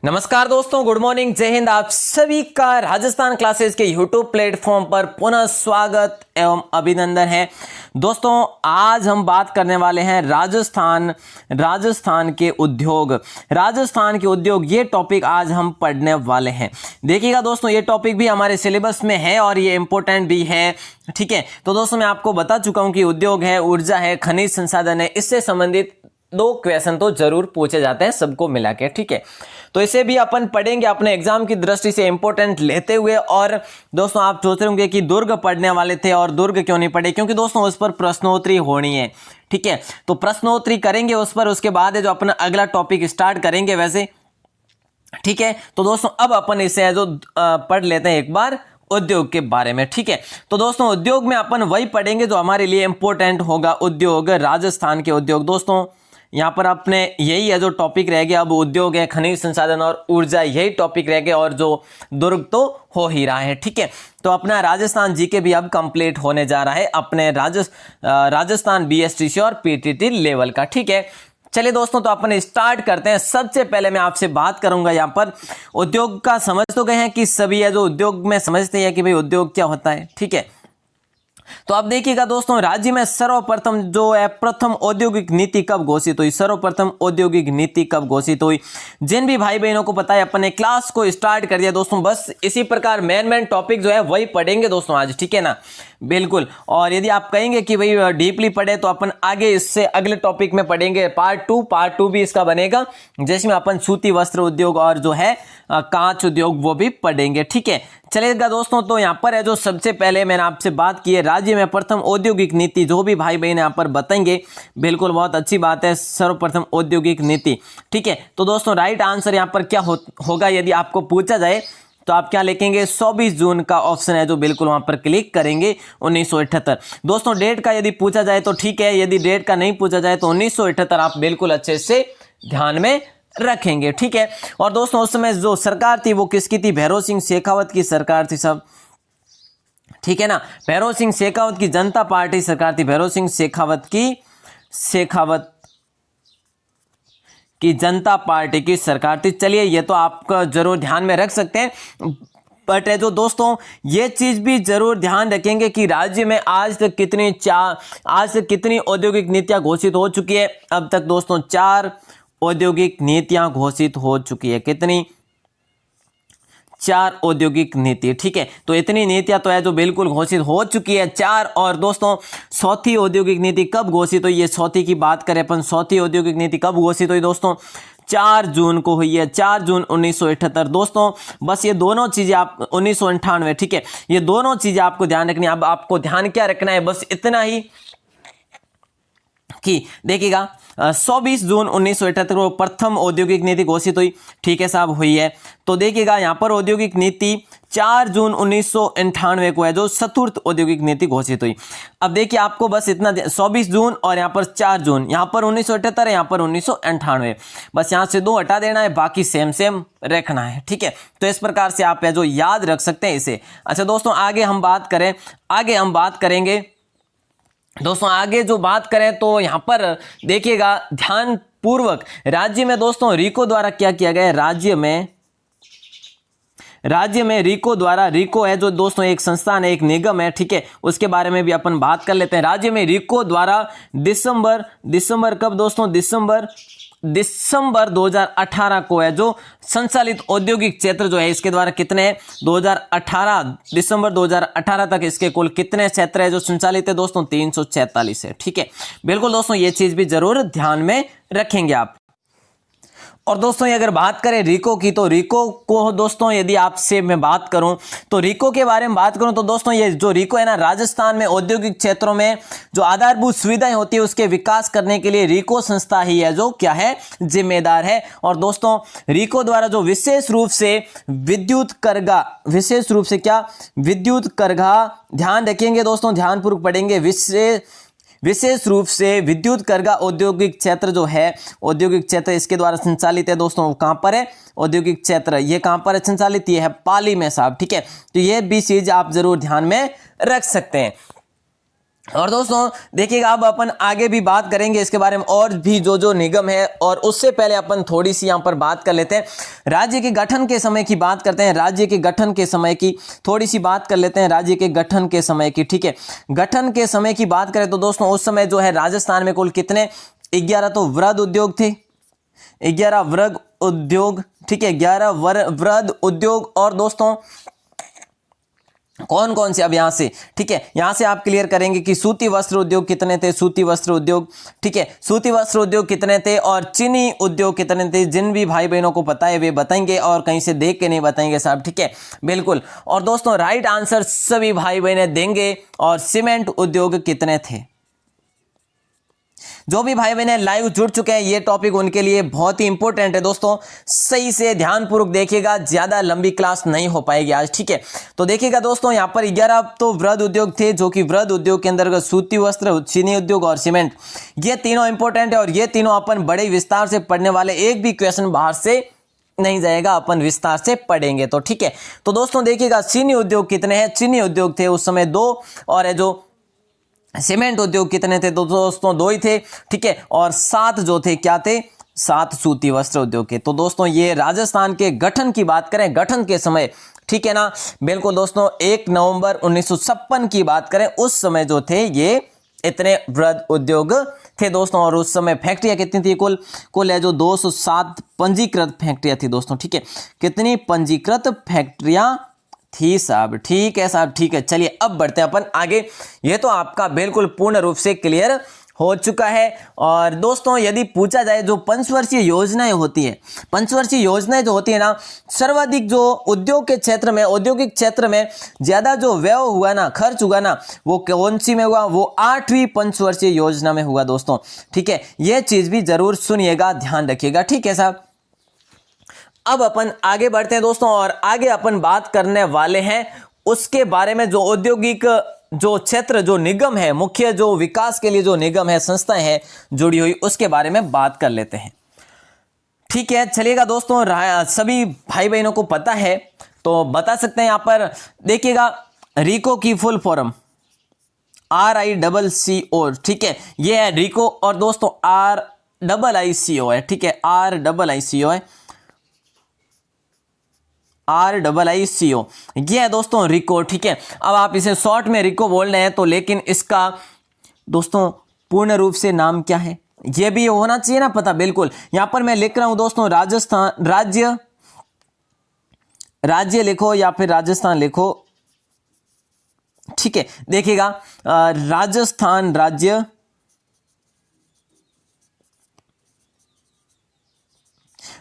नमस्कार दोस्तों, good morning, जय हिंद। आप सभी का राजस्थान क्लासेस के यूट्यूब प्लेटफॉर्म पर पुनः स्वागत एवं अभिनंदन है। दोस्तों, आज हम बात करने वाले हैं राजस्थान के उद्योग ये टॉपिक आज हम पढ़ने वाले हैं। देखिएगा दोस्तों, ये टॉपिक भी हमारे सिलेबस में है और ये इंपॉर्टेंट भी है। ठीक है, तो दोस्तों मैं आपको बता चुका हूं कि उद्योग है, ऊर्जा है, खनिज संसाधन है, इससे संबंधित 2 क्वेश्चन तो जरूर पूछे जाते हैं सबको मिला के। ठीक है, तो इसे भी अपन पढ़ेंगे अपने एग्जाम की दृष्टि से इंपॉर्टेंट लेते हुए। और दोस्तों आप सोच रहे होंगे कि दुर्ग पढ़ने वाले थे और दुर्ग क्यों नहीं पढ़े, क्योंकि दोस्तों उस पर प्रश्नोत्तरी होनी है। ठीक है, तो प्रश्नोत्तरी करेंगे उस पर, उसके बाद है जो अपना अगला टॉपिक स्टार्ट करेंगे वैसे। ठीक है, तो दोस्तों अब अपन इसे जो पढ़ लेते हैं एक बार उद्योग के बारे में। ठीक है, तो दोस्तों उद्योग में अपन वही पढ़ेंगे जो हमारे लिए इंपॉर्टेंट होगा। उद्योग, राजस्थान के उद्योग। दोस्तों यहाँ पर अपने यही है जो टॉपिक रह गया। अब उद्योग है, खनिज संसाधन और ऊर्जा, यही टॉपिक रह गया और जो दुर्ग तो हो ही रहा है। ठीक है, तो अपना राजस्थान जीके भी अब कंप्लीट होने जा रहा है अपने राजस्थान बीएसटीसी और पीटीटी लेवल का। ठीक है, चलिए दोस्तों, तो अपन स्टार्ट करते हैं। सबसे पहले मैं आपसे बात करूंगा यहाँ पर उद्योग का। समझ तो गए हैं कि सभी है जो उद्योग में समझते हैं कि भाई उद्योग क्या होता है। ठीक है, तो अब देखिएगा दोस्तों, राज्य में सर्वप्रथम जो है प्रथम औद्योगिक नीति कब घोषित हुई। सर्वप्रथम औद्योगिक नीति कब घोषित हुई, जिन भी भाई बहनों को पता है अपने क्लास को स्टार्ट कर दिया दोस्तों। बस इसी प्रकार मेन टॉपिक जो है वही पढ़ेंगे दोस्तों आज। ठीक है ना, बिल्कुल। और यदि आप कहेंगे कि भाई डीपली पढ़े तो अपन आगे इससे अगले टॉपिक में पढ़ेंगे। पार्ट टू भी इसका बनेगा, जिसमें अपन सूती वस्त्र उद्योग और जो है कांच उद्योग वो भी पढ़ेंगे। ठीक है, चलेगा दोस्तों। तो यहाँ पर है जो सबसे पहले मैंने आपसे बात की है राज्य में प्रथम औद्योगिक नीति, जो भी भाई बहन यहाँ पर बताएंगे बिल्कुल बहुत अच्छी बात है। सर्वप्रथम औद्योगिक नीति। ठीक है, तो दोस्तों राइट आंसर यहाँ पर क्या होगा यदि आपको पूछा जाए तो आप क्या लिखेंगे। 24 जून का ऑप्शन है जो बिल्कुल वहां पर क्लिक करेंगे। 1978 दोस्तों डेट का यदि पूछा जाए तो ठीक है, यदि डेट का नहीं पूछा जाए तो 1978 आप बिल्कुल अच्छे से ध्यान में रखेंगे। ठीक है, और दोस्तों उस समय जो सरकार थी वो किसकी थी। भैरों सिंह शेखावत की सरकार थी सब। ठीक है ना, भैरों सिंह शेखावत की जनता पार्टी सरकार थी। भैरों सिंह शेखावत की जनता पार्टी की सरकार थी। चलिए ये तो आपका जरूर ध्यान में रख सकते हैं। बट है जो दोस्तों ये चीज भी जरूर ध्यान रखेंगे कि राज्य में आज तक कितनी औद्योगिक नीतियां घोषित हो चुकी है। अब तक दोस्तों 4 औद्योगिक नीतियां घोषित हो चुकी है। कितनी? 4 औद्योगिक नीति। ठीक है, तो इतनी नीतियां तो है जो बिल्कुल घोषित हो चुकी है 4। और दोस्तों चौथी औद्योगिक नीति कब घोषित हुई है। चौथी की बात करें अपन, चौथी औद्योगिक नीति कब घोषित हुई दोस्तों। 4 जून को हुई है। 4 जून 1978 दोस्तों। बस ये दोनों चीजें आप 1998। ठीक है, ये दोनों चीजें आपको ध्यान रखनी है। अब आपको ध्यान क्या रखना है, बस इतना ही कि देखिएगा 24 जून 1978 को प्रथम औद्योगिक नीति घोषित हुई। ठीक है साहब, हुई है। तो देखिएगा यहाँ पर औद्योगिक नीति 4 जून 1998 को है जो चतुर्थ औद्योगिक नीति घोषित हुई। अब देखिए आपको बस इतना 24 जून और यहाँ पर 4 जून, यहाँ पर 1978 है, यहाँ पर 1998। बस यहाँ से 2 हटा देना है, बाकी सेम रखना है। ठीक है, तो इस प्रकार से आप है जो याद रख सकते हैं इसे। अच्छा दोस्तों आगे हम बात करेंगे दोस्तों। आगे जो बात करें तो यहाँ पर देखिएगा ध्यान पूर्वक, राज्य में दोस्तों रिको द्वारा क्या किया गया है। राज्य में रिको है जो दोस्तों एक संस्थान है, एक निगम है। ठीक है, उसके बारे में भी अपन बात कर लेते हैं। राज्य में रिको द्वारा दिसंबर कब दोस्तों, दिसंबर 2018 को है जो संचालित औद्योगिक क्षेत्र जो है इसके द्वारा कितने हैं। 2018 दिसंबर 2018 तक इसके कुल कितने क्षेत्र है जो संचालित है दोस्तों। 346 है। ठीक है, बिल्कुल दोस्तों ये चीज भी जरूर ध्यान में रखेंगे आप। और दोस्तों ये अगर बात करें रिको की, तो रिको को दोस्तों यदि आपसे मैं बात करूं तो रिको के बारे में बात करूं तो दोस्तों ये जो रिको है ना, राजस्थान में औद्योगिक क्षेत्रों में जो आधारभूत सुविधाएं होती है उसके विकास करने के लिए रिको संस्था ही है जो क्या है, जिम्मेदार है। और दोस्तों रिको द्वारा जो विशेष रूप से विद्युत करघा, ध्यान रखेंगे दोस्तों, ध्यानपूर्वक पढ़ेंगे। विशेष रूप से विद्युत करघा औद्योगिक क्षेत्र जो है, औद्योगिक क्षेत्र इसके द्वारा संचालित है दोस्तों। कहां पर है औद्योगिक क्षेत्र, ये कहां पर है संचालित, ये है पाली में साहब। ठीक है, तो ये भी चीज आप जरूर ध्यान में रख सकते हैं। और दोस्तों देखिएगा अब अपन आगे भी बात करेंगे इसके बारे में, और भी जो जो निगम है, और उससे पहले अपन थोड़ी सी यहाँ पर बात कर लेते हैं राज्य के गठन के समय की बात करते हैं। राज्य के गठन के समय की थोड़ी सी बात कर लेते हैं, राज्य के गठन के समय की। ठीक है, गठन के समय की बात करें तो दोस्तों उस समय जो है राजस्थान में कुल कितने 11 तो वृहद उद्योग थे, 11 वृहद उद्योग। ठीक है, 11 वृहद उद्योग। और दोस्तों कौन कौन से, अब यहां से, ठीक है, यहां से आप क्लियर करेंगे कि सूती वस्त्र उद्योग कितने थे, सूती वस्त्र उद्योग। ठीक है, सूती वस्त्र उद्योग कितने थे, और चीनी उद्योग कितने थे। जिन भी भाई बहनों को पता है वे बताएंगे, और कहीं से देख के नहीं बताएंगे साहब। ठीक है, बिल्कुल। और दोस्तों राइट आंसर सभी भाई बहनें देंगे। और सीमेंट उद्योग कितने थे। जो भी भाई बहने लाइव जुड़ चुके हैं, ये टॉपिक उनके लिए बहुत ही इंपॉर्टेंट है दोस्तों, सही से ध्यानपूर्वक देखिएगा, ज्यादा लंबी क्लास नहीं हो पाएगी आज। ठीक है, तो देखिएगा दोस्तों यहाँ पर 11 तो वृहद उद्योग थे, जो कि वृहद उद्योग के अंतर्गत सूती वस्त्र, चीनी उद्योग और सीमेंट, ये तीनों इंपॉर्टेंट है। और ये तीनों अपन बड़े विस्तार से पढ़ने वाले, एक भी क्वेश्चन बाहर से नहीं जाएगा, अपन विस्तार से पढ़ेंगे। तो ठीक है, तो दोस्तों देखिएगा चीनी उद्योग कितने हैं। चीनी उद्योग थे उस समय 2, और है जो सीमेंट उद्योग कितने थे, तो दोस्तों 2 ही थे। ठीक है, और 7 जो थे, क्या थे, 7 सूती वस्त्र उद्योग के। तो दोस्तों ये राजस्थान के गठन की बात करें, गठन के समय, ठीक है ना, बिल्कुल दोस्तों 1 नवंबर 1956 की बात करें, उस समय जो थे ये इतने वृहद उद्योग थे दोस्तों। और उस समय फैक्ट्रियां कितनी थी, कुल है जो 207 पंजीकृत फैक्ट्रियां थी दोस्तों। ठीक है, कितनी पंजीकृत फैक्ट्रियां थी साहब। ठीक है साहब, ठीक है। चलिए अब बढ़ते हैं अपन आगे। ये तो आपका बिल्कुल पूर्ण रूप से क्लियर हो चुका है। और दोस्तों यदि पूछा जाए, जो पंचवर्षीय योजनाएं होती है, पंचवर्षीय योजनाएं जो होती है ना, सर्वाधिक जो उद्योग के क्षेत्र में, औद्योगिक क्षेत्र में ज्यादा जो व्यय हुआ ना, खर्च हुआ ना, वो कौन सी में हुआ, वो 8वीं पंचवर्षीय योजना में हुआ दोस्तों। ठीक है, यह चीज भी जरूर सुनिएगा, ध्यान रखिएगा। ठीक है साहब, अब अपन आगे बढ़ते हैं दोस्तों, और आगे अपन बात करने वाले हैं उसके बारे में, जो औद्योगिक जो क्षेत्र, जो निगम है, मुख्य जो विकास के लिए जो निगम है, संस्थाएं हैं जुड़ी हुई, उसके बारे में बात कर लेते हैं। ठीक है, चलिएगा दोस्तों, सभी भाई बहनों को पता है तो बता सकते हैं। यहां पर देखिएगा, रिको की फुल फॉर्म RICCO। ठीक है, ये है रिको, और दोस्तों RIICO है। ठीक है, RIICO है, RIICO, ये है दोस्तों रिको। ठीक है, अब आप इसे शॉर्ट में रिको बोल रहे हैं, तो लेकिन इसका दोस्तों पूर्ण रूप से नाम क्या है, ये भी होना चाहिए ना पता। बिल्कुल, यहां पर मैं लिख रहा हूं दोस्तों, राजस्थान राज्य, राज्य लिखो या फिर राजस्थान लिखो। ठीक है, देखिएगा राजस्थान राज्य,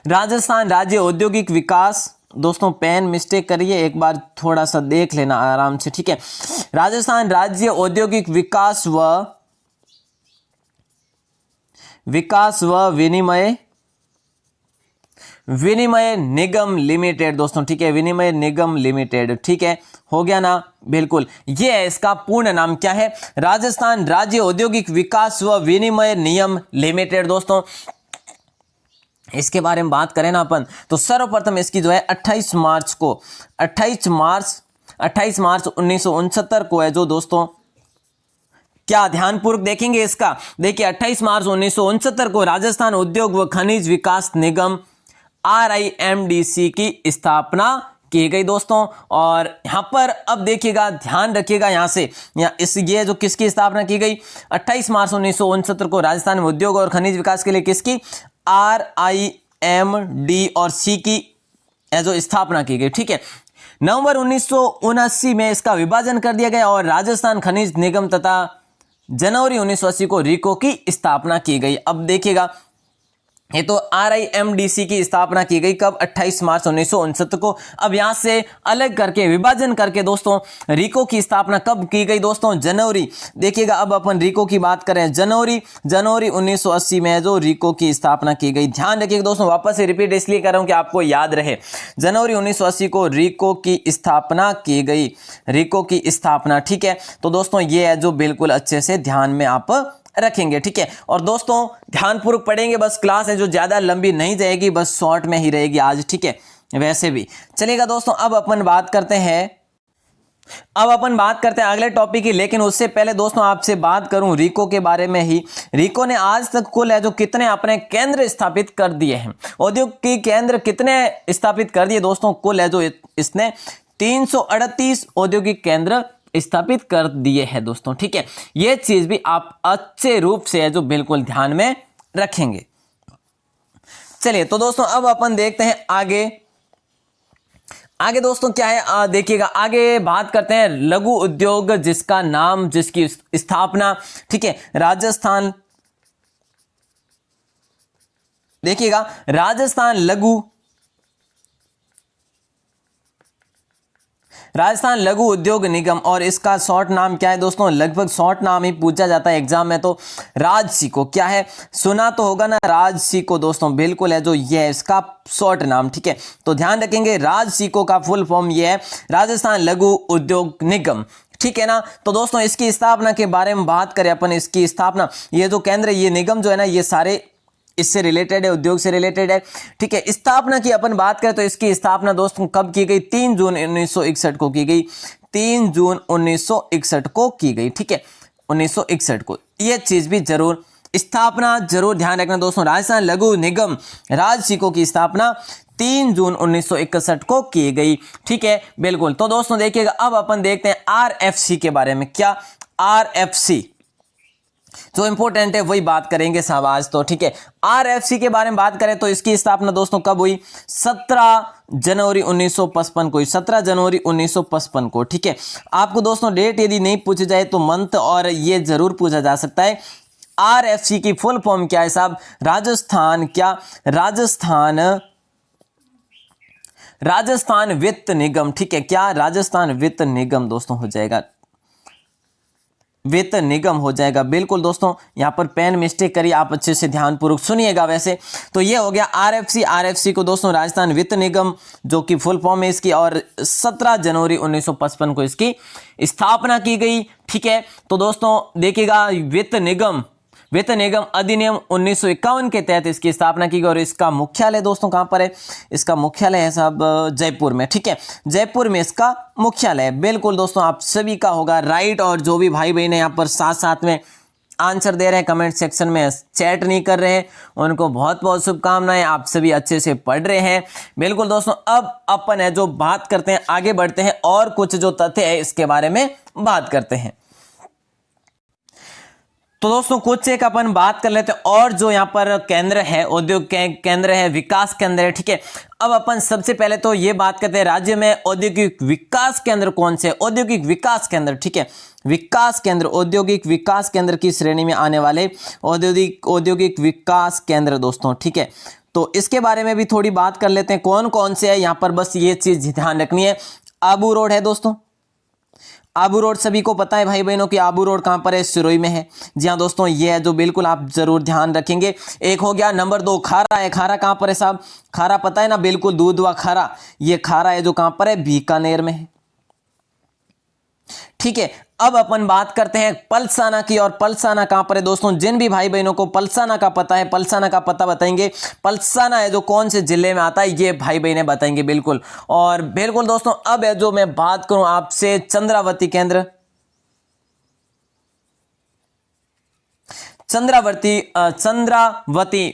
राजस्थान राज्य औद्योगिक विकास। दोस्तों पेन मिस्टेक करिए, एक बार थोड़ा सा देख लेना आराम से। ठीक है, राजस्थान राज्य औद्योगिक विकास व विनिमय निगम लिमिटेड दोस्तों। ठीक है, विनिमय निगम लिमिटेड। ठीक है, हो गया ना, बिल्कुल, ये है इसका पूर्ण नाम। क्या है, राजस्थान राज्य औद्योगिक विकास व विनिमय निगम लिमिटेड दोस्तों। इसके बारे में बात करें ना अपन, तो सर्वप्रथम इसकी जो है 28 मार्च 1969 को है जो दोस्तों, क्या ध्यानपूर्वक देखेंगे इसका, देखिए 28 मार्च 1969 को राजस्थान उद्योग व खनिज विकास निगम RIMDC की स्थापना की गई दोस्तों। और यहां पर अब देखिएगा, ध्यान रखिएगा, यहां से ये जो किसकी स्थापना की गई, 28 मार्च 1969 को राजस्थान में उद्योग और खनिज विकास के लिए किसकी, RIMD और C की जो स्थापना की गई। ठीक है, नवंबर 1979 में इसका विभाजन कर दिया गया और राजस्थान खनिज निगम तथा जनवरी 1980 को रिको की स्थापना की गई। अब देखिएगा, ये तो RIMDC की स्थापना की गई कब, 28 मार्च 1969 को। अब यहां से अलग करके, विभाजन करके दोस्तों, रिको की स्थापना कब की गई दोस्तों, जनवरी। देखिएगा, अब अपन रिको की बात करें, जनवरी 1980 में जो रिको की स्थापना की गई। ध्यान रखिएगा दोस्तों, वापस से रिपीट इसलिए कर रहा हूं कि आपको याद रहे, जनवरी 1980 को रिको की स्थापना की गई, रिको की स्थापना। ठीक है, तो दोस्तों ये है जो बिल्कुल अच्छे से ध्यान में आप रखेंगे। ठीक है, और दोस्तों ध्यानपूर्वक पढ़ेंगे, बस क्लास है जो ज्यादा लंबी नहीं जाएगी, बस शॉर्ट में ही रहेगी आज। ठीक है, वैसे भी चलेगा दोस्तों। अब अपन बात करते हैं अब अपन बात करते हैं अगले टॉपिक की, लेकिन उससे पहले दोस्तों आपसे बात करूं रिको के बारे में ही। रिको ने आज तक कुल है जो कितने अपने केंद्र स्थापित कर दिए हैं, औद्योगिक केंद्र कितने स्थापित कर दिए दोस्तों, कुल है जो इसने 338 औद्योगिक केंद्र स्थापित कर दिए हैं दोस्तों। ठीक है, ये चीज भी आप अच्छे रूप से है जो बिल्कुल ध्यान में रखेंगे। चलिए तो दोस्तों अब अपन देखते हैं आगे दोस्तों क्या है, देखिएगा आगे बात करते हैं लघु उद्योग जिसका नाम, जिसकी स्थापना, ठीक है, राजस्थान, देखिएगा राजस्थान लघु उद्योग निगम, और इसका शॉर्ट नाम क्या है दोस्तों, लगभग शॉर्ट नाम ही पूछा जाता है एग्जाम में, तो राजसिको। क्या है, सुना तो होगा ना राजसिको दोस्तों, बिल्कुल है जो ये है इसका शॉर्ट नाम। ठीक है, तो ध्यान रखेंगे राजसिको का फुल फॉर्म ये है राजस्थान लघु उद्योग निगम। ठीक है ना, तो दोस्तों इसकी स्थापना के बारे में बात करें अपन, इसकी स्थापना, ये जो केंद्र, ये निगम जो है ना, ये सारे इससे रिलेटेड है, उद्योग से रिलेटेड है। ठीक है, स्थापना की अपन बात करें तो इसकी स्थापना दोस्तों कब की गई, 3 जून 1961 को की गई, 3 जून 1961 को की गई। ठीक है, 1961 को, यह चीज भी जरूर, स्थापना जरूर ध्यान रखना दोस्तों, राजस्थान लघु निगम राजसिको की स्थापना 3 जून 1961 को की गई। ठीक है, बिल्कुल। तो दोस्तों देखिएगा अब अपन देखते हैं आरएफसी के बारे में। क्या, आरएफसी जो इंपॉर्टेंट है वही बात करेंगे साहब आज तो। ठीक है, आरएफसी के बारे में बात करें तो इसकी स्थापना दोस्तों कब हुई, 17 जनवरी 1955 को, 17 जनवरी 1955 को। ठीक है, आपको दोस्तों डेट यदि नहीं पूछी जाए तो मंथ और ये जरूर पूछा जा सकता है। आरएफसी की फुल फॉर्म क्या है साहब, राजस्थान, क्या, राजस्थान वित्त निगम। ठीक है, क्या, राजस्थान वित्त निगम दोस्तों हो जाएगा, वित्त निगम हो जाएगा। बिल्कुल दोस्तों, यहां पर पेन मिस्टेक करी, आप अच्छे से ध्यानपूर्वक सुनिएगा। वैसे तो ये हो गया आरएफसी को दोस्तों राजस्थान वित्त निगम जो कि फुल फॉर्म है इसकी, और 17 जनवरी 1955 को इसकी स्थापना की गई। ठीक है, तो दोस्तों देखिएगा वित्त निगम अधिनियम 1951 के तहत इसकी स्थापना की गई, और इसका मुख्यालय दोस्तों कहां पर है, इसका मुख्यालय है साहब जयपुर में। ठीक है, जयपुर में इसका मुख्यालय है। बिल्कुल दोस्तों, आप सभी का होगा राइट, और जो भी भाई बहन यहाँ पर साथ में आंसर दे रहे हैं, कमेंट सेक्शन में चैट नहीं कर रहे हैं, उनको बहुत बहुत शुभकामनाएं, आप सभी अच्छे से पढ़ रहे हैं। बिल्कुल दोस्तों, अब अपन है जो बात करते हैं, आगे बढ़ते हैं और कुछ जो तथ्य है इसके बारे में बात करते हैं। तो दोस्तों कुछ एक अपन बात कर लेते हैं, और जो यहाँ पर केंद्र है, औद्योगिक केंद्र है, विकास केंद्र है। ठीक है, अब अपन सबसे पहले तो ये बात करते हैं राज्य में औद्योगिक विकास केंद्र कौन से, औद्योगिक विकास केंद्र। ठीक है, विकास केंद्र, औद्योगिक विकास केंद्र की श्रेणी में आने वाले औद्योगिक विकास केंद्र दोस्तों। ठीक है, तो इसके बारे में भी थोड़ी बात कर लेते हैं, कौन कौन से है यहाँ पर, बस ये चीज ध्यान रखनी है। आबू रोड है दोस्तों, आबू रोड सभी को पता है भाई बहनों की आबू रोड कहां पर है, सिरोही में है। जी हाँ दोस्तों, ये है जो बिल्कुल आप जरूर ध्यान रखेंगे। एक हो गया, नंबर 2 खारा है। खारा कहां पर है साहब, खारा पता है ना, बिल्कुल दूध व खारा, ये खारा है जो कहां पर है, बीकानेर में है। ठीक है, अब अपन बात करते हैं पलसाना की, और पलसाना कहां पर है दोस्तों, जिन भी भाई बहनों को पलसाना का पता है, पलसाना का पता बताएंगे, पलसाना है जो कौन से जिले में आता है, ये भाई बहनें बताएंगे। बिल्कुल, और बिल्कुल दोस्तों अब है जो मैं बात करूं आपसे चंद्रावती केंद्र, चंद्रावती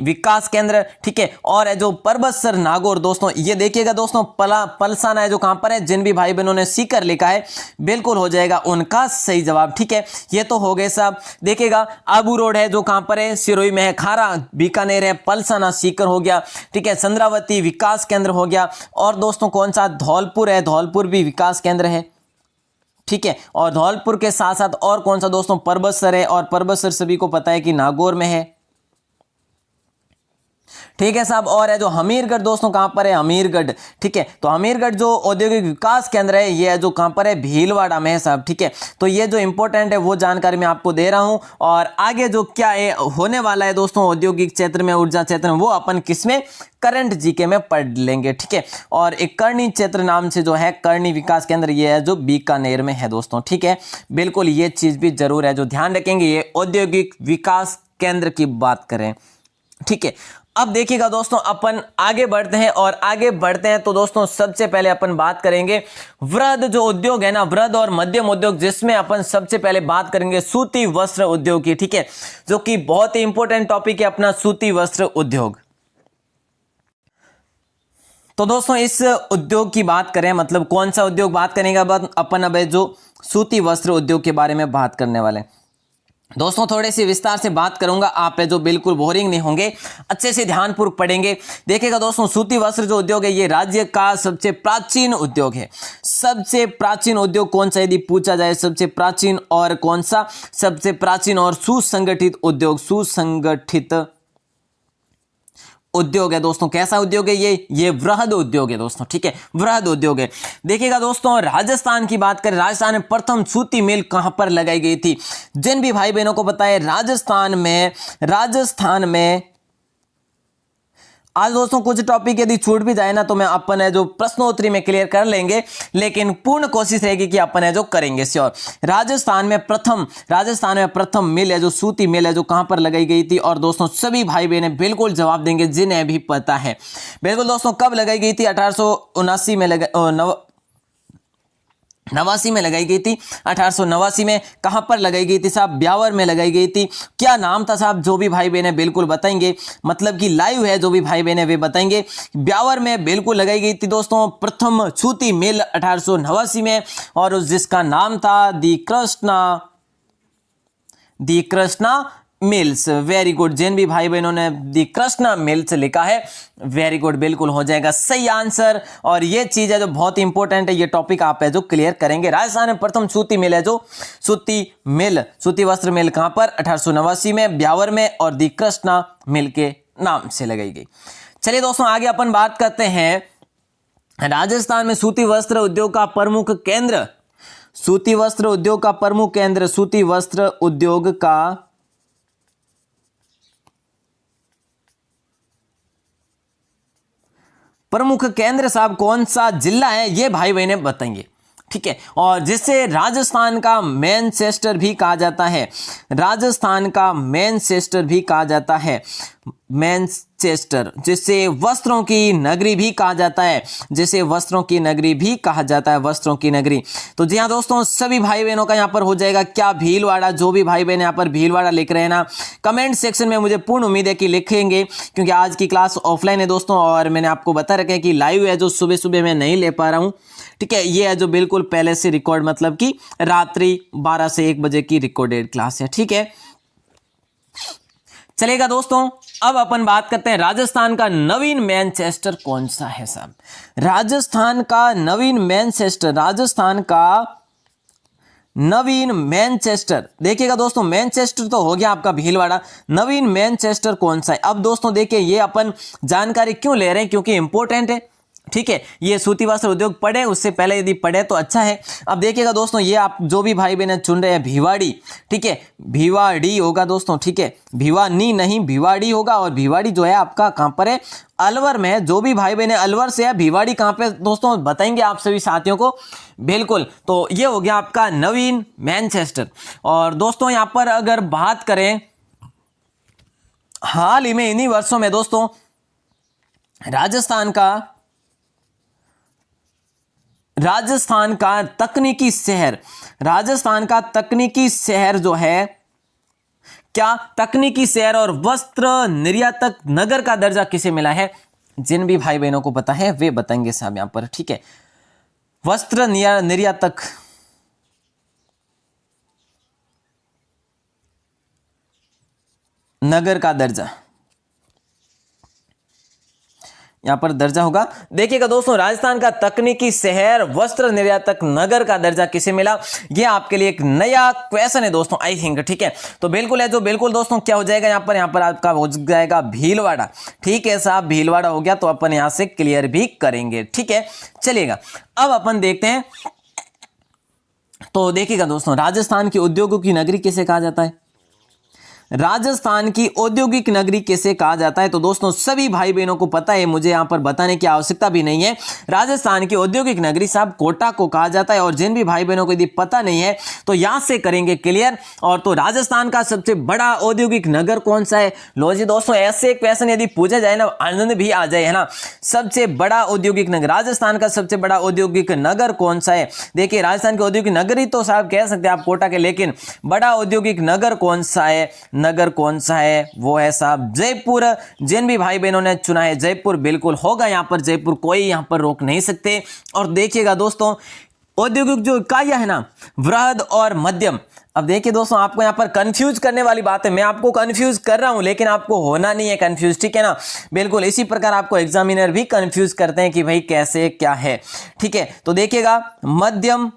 विकास केंद्र। ठीक है, और है जो परबतसर नागौर दोस्तों, ये देखिएगा दोस्तों, पलसाना है जो कहां पर है, जिन भी भाई बहनों ने सीकर लिखा है बिल्कुल हो जाएगा उनका सही जवाब। ठीक है, ये तो हो गए साहब। देखिएगा आबू रोड है जो कहां पर है, सिरोही में है, खारा बीकानेर है, पलसाना सीकर हो गया। ठीक है, चंद्रावती विकास केंद्र हो गया, और दोस्तों कौन सा, धौलपुर है, धौलपुर भी विकास केंद्र है। ठीक है, और धौलपुर के साथ साथ और कौन सा दोस्तों, परबतसर है, और परबतसर सभी को पता है कि नागौर में है। ठीक है साहब, और है जो हमीरगढ़ दोस्तों कहां पर है, हमीरगढ़। ठीक है, तो हमीरगढ़ जो औद्योगिक विकास केंद्र है, ये है जो कहां पर है, भीलवाड़ा में है साहब। ठीक है, तो ये जो इंपॉर्टेंट है वो जानकारी मैं आपको दे रहा हूं, और आगे जो क्या है होने वाला है दोस्तों औद्योगिक क्षेत्र में, ऊर्जा क्षेत्र में, वो अपन किसमें, करंट जीके में पढ़ लेंगे। ठीक है, और एक करनी क्षेत्र नाम से जो है करनी विकास केंद्र, ये है जो बीकानेर में है दोस्तों। ठीक है, बिल्कुल ये चीज भी जरूर है जो ध्यान रखेंगे, ये औद्योगिक विकास केंद्र की बात करें। ठीक है, अब देखिएगा दोस्तों, अपन आगे बढ़ते हैं और आगे बढ़ते हैं तो दोस्तों सबसे पहले अपन बात करेंगे वृहद जो उद्योग है ना, वृहद और मध्यम उद्योग, जिसमें अपन सबसे पहले बात करेंगे सूती वस्त्र उद्योग की, ठीक है, जो कि बहुत ही इंपॉर्टेंट टॉपिक है अपना सूती वस्त्र उद्योग। तो दोस्तों इस उद्योग की बात करें, मतलब कौन सा उद्योग बात करेंगे अपन अब जो सूती वस्त्र उद्योग के बारे में बात करने वाले हैं। दोस्तों थोड़े से विस्तार से बात करूंगा, आप जो बिल्कुल बोरिंग नहीं होंगे, अच्छे से ध्यानपूर्वक पढ़ेंगे। देखिएगा दोस्तों, सूती वस्त्र जो उद्योग है ये राज्य का सबसे प्राचीन उद्योग है। सबसे प्राचीन उद्योग कौन सा यदि पूछा जाए, सबसे प्राचीन और कौन सा, सबसे प्राचीन और सुसंगठित उद्योग, सुसंगठित उद्योग है दोस्तों। कैसा उद्योग है ये वृहद उद्योग है दोस्तों, ठीक है, वृहद उद्योग है। देखिएगा दोस्तों, राजस्थान की बात करें, राजस्थान में प्रथम सूती मिल कहां पर लगाई गई थी। जिन भी भाई बहनों को पता है, राजस्थान में आज दोस्तों कुछ टॉपिक यदि छूट भी जाए ना तो मैं अपन है जो प्रश्नोत्तरी में क्लियर कर लेंगे, लेकिन पूर्ण कोशिश रहेगी कि अपन है जो करेंगे श्योर। राजस्थान में प्रथम मिल है जो सूती मिल है जो कहां पर लगाई गई थी, और दोस्तों सभी भाई बहनें बिल्कुल जवाब देंगे जिन्हें भी पता है। बिल्कुल दोस्तों, कब लगाई गई थी? 1879 में 89 में लगाई गई थी। 1889 में कहां पर लगाई गई थी साहब? ब्यावर में लगाई गई थी। क्या नाम था साहब? जो भी भाई बहन बिल्कुल बताएंगे, मतलब कि लाइव है जो भी भाई बहन वे बताएंगे। ब्यावर में बिल्कुल लगाई गई थी दोस्तों प्रथम सूती मिल 1889 में, और जिसका नाम था दी कृष्णा मिल्स। वेरी गुड, जिन भी भाई बहनों ने दी कृष्णा मिल्स लिखा है, वेरी गुड, बिल्कुल हो जाएगा सही आंसर। और ये चीज है जो बहुत इंपॉर्टेंट है, ये टॉपिक आप है जो क्लियर करेंगे। राजस्थान में प्रथम सूती मिल है जो सूती वस्त्र मिल कहां पर? 1889 में ब्यावर में, और दी कृष्णा मिल के नाम से लगाई गई। चलिए दोस्तों आगे अपन बात करते हैं। राजस्थान में सूती वस्त्र उद्योग का प्रमुख केंद्र, सूती वस्त्र उद्योग का प्रमुख केंद्र, सूती वस्त्र उद्योग का प्रमुख केंद्र साहब कौन सा जिला है, ये भाई बहने बताएंगे, ठीक है। और जिसे राजस्थान का मैनचेस्टर भी कहा जाता है, राजस्थान का मैनचेस्टर भी कहा जाता है, मैनचेस्टर, जिसे वस्त्रों की नगरी भी कहा जाता है, जिसे वस्त्रों की नगरी भी कहा जाता है, वस्त्रों की नगरी। तो जी हाँ दोस्तों, सभी भाई बहनों का यहाँ पर हो जाएगा क्या? भीलवाड़ा। जो भी भाई बहन यहाँ पर भीलवाड़ा लिख रहे हैं ना, कमेंट सेक्शन में मुझे पूर्ण उम्मीद है कि लिखेंगे, क्योंकि आज की क्लास ऑफलाइन है दोस्तों, और मैंने आपको बता रखा है कि लाइव है जो सुबह सुबह मैं नहीं ले पा रहा हूँ, ठीक है। ये है जो बिल्कुल पहले से रिकॉर्ड, मतलब कि रात्रि 12 से 1 बजे की रिकॉर्डेड क्लास है, ठीक है। चलेगा दोस्तों, अब अपन बात करते हैं राजस्थान का नवीन मैनचेस्टर कौन सा है साहब? राजस्थान का नवीन मैनचेस्टर, राजस्थान का नवीन मैनचेस्टर। देखिएगा दोस्तों, मैनचेस्टर तो हो गया आपका भीलवाड़ा, नवीन मैनचेस्टर कौन सा है? अब दोस्तों देखिए, ये अपन जानकारी क्यों ले रहे हैं, क्योंकि इंपॉर्टेंट है, ठीक है। ये सूती वस्त्र उद्योग पढ़े, उससे पहले यदि पढ़े तो अच्छा है। अब देखिएगा दोस्तों, ये आप जो भी भाई बहन चुन रहे हैं, भिवाड़ी, ठीक है, भिवाड़ी होगा दोस्तों, ठीक है, भिवानी नहीं, भिवाड़ी होगा। और भिवाड़ी जो है आपका कहां पर है? अलवर में है। जो भी भाई बहन अलवर से है, भिवाड़ी कहां पे दोस्तों बताएंगे आप सभी साथियों को, बिल्कुल। तो ये हो गया आपका नवीन मैनचेस्टर। और दोस्तों यहां पर अगर बात करें, हाल ही में इन्हीं वर्षों में दोस्तों राजस्थान का तकनीकी शहर, राजस्थान का तकनीकी शहर जो है, क्या तकनीकी शहर और वस्त्र निर्यातक नगर का दर्जा किसे मिला है? जिन भी भाई बहनों को पता है वे बताएंगे साहब यहां पर, ठीक है। वस्त्र निर्यातक नगर का दर्जा, यहां पर दर्जा होगा। देखिएगा दोस्तों, राजस्थान का तकनीकी शहर वस्त्र निर्यातक नगर का दर्जा किसे मिला? ये आपके लिए एक नया क्वेश्चन है दोस्तों, आई थिंक, ठीक है। तो बिल्कुल है जो बिल्कुल दोस्तों क्या हो जाएगा यहां पर आपका हो जाएगा भीलवाड़ा, ठीक है साहब, भीलवाड़ा हो गया। तो अपन यहां से क्लियर भी करेंगे, ठीक है। चलिएगा, अब अपन देखते हैं। तो देखिएगा दोस्तों, राजस्थान की उद्योगों की नगरी किसे कहा जाता है? राजस्थान की औद्योगिक नगरी किसे कहा जाता है? तो दोस्तों सभी भाई बहनों को पता है, मुझे यहां पर बताने की आवश्यकता भी नहीं है। राजस्थान की औद्योगिक नगरी साहब कोटा को कहा जाता है। और जिन भी भाई बहनों को यदि पता नहीं है तो यहां से करेंगे क्लियर। और तो राजस्थान का सबसे बड़ा औद्योगिक नगर कौन सा है? लो जी दोस्तों, ऐसे क्वेश्चन यदि पूछा जाए ना, आनंद भी आ जाए, है ना। सबसे बड़ा औद्योगिक नगर, राजस्थान का सबसे बड़ा औद्योगिक नगर कौन सा है? देखिए राजस्थान की औद्योगिक नगरी तो साहब कह सकते हैं आप कोटा के, लेकिन बड़ा औद्योगिक नगर कौन सा है? नगर कौन सा है? वो है साहब जयपुर। जिन भी भाई बहनों ने चुना है जयपुर, बिल्कुल होगा यहां पर जयपुर, कोई यहां पर रोक नहीं सकते। और देखिएगा दोस्तों, औद्योगिक जो इकाइयां है ना, वृहद और मध्यम। अब देखिए दोस्तों, आपको यहां पर कंफ्यूज करने वाली बात है, मैं आपको कंफ्यूज कर रहा हूं, लेकिन आपको होना नहीं है कंफ्यूज, ठीक है ना। बिल्कुल इसी प्रकार आपको एग्जामिनर भी कंफ्यूज करते हैं कि भाई कैसे क्या है, ठीक है। तो देखिएगा, मध्यम